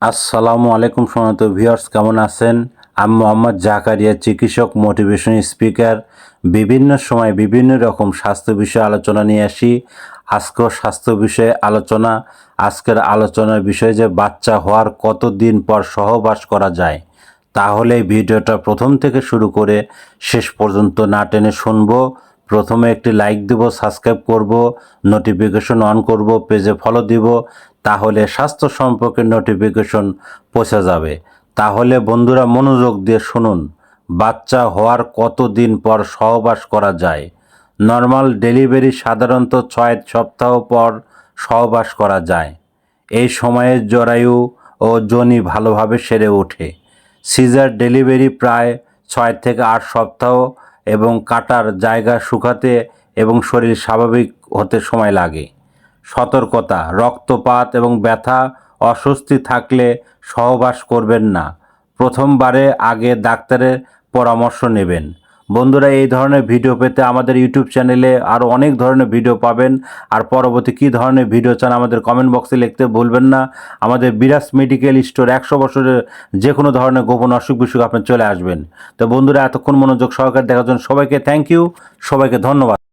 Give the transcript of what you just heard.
আসসালামু আলাইকুম সম্মানিত ভিউয়ার্স, কেমন আছেন? আমি মোহাম্মদ জাকারিয়া, চিকিৎসক, মোটিভেশন স্পিকার। বিভিন্ন সময় বিভিন্ন রকম স্বাস্থ্য বিষয়ে আলোচনা নিয়ে আসি। আজকেও স্বাস্থ্য বিষয়ে আলোচনা। আজকের আলোচনার বিষয় যে বাচ্চা হওয়ার কতদিন পর সহবাস করা যায়। তাহলে এই ভিডিওটা প্রথম থেকে শুরু করে শেষ পর্যন্ত না টেনে শুনবো। প্রথমে একটি লাইক দিব, সাবস্ক্রাইব করব, নোটিফিকেশন অন করব, পেজে ফলো দিব। তাহলে স্বাস্থ্য সম্পর্কে নোটিফিকেশন পৌঁছে যাবে। তাহলে বন্ধুরা মনোযোগ দিয়ে শুনুন। বাচ্চা হওয়ার কতদিন পর সহবাস করা যায়? নর্মাল ডেলিভারি সাধারণত 6 সপ্তাহ পর সহবাস করা যায়। এই সময়ে জরায়ু ও যোনি ভালোভাবে সেরে ওঠে। সিজার ডেলিভারি প্রায় 6 থেকে 8 সপ্তাহ এবং কাটার জায়গা শুকাতে এবং শরীর স্বাভাবিক হতে সময় লাগে। সতর্কতা: রক্তপাত এবং ব্যথা, অস্বস্তি থাকলে সহবাস করবেন না। প্রথমবারে আগে ডাক্তারের পরামর্শ নেবেন। বন্ধুরা, এই ধরনের ভিডিও পেতে আমাদের ইউটিউব চ্যানেলে আরও অনেক ধরনের ভিডিও পাবেন। আর পরবর্তী কী ধরনের ভিডিও চান আমাদের কমেন্ট বক্সে লিখতে ভুলবেন না। আমাদের বিরাজ মেডিকেল স্টোর 100 বছরের যে কোনো ধরনের গোপন অসুখ বিসুখ আপনি চলে আসবেন। তো বন্ধুরা, এতক্ষণ মনোযোগ সহকারে দেখার জন্য সবাইকে থ্যাংক ইউ, সবাইকে ধন্যবাদ।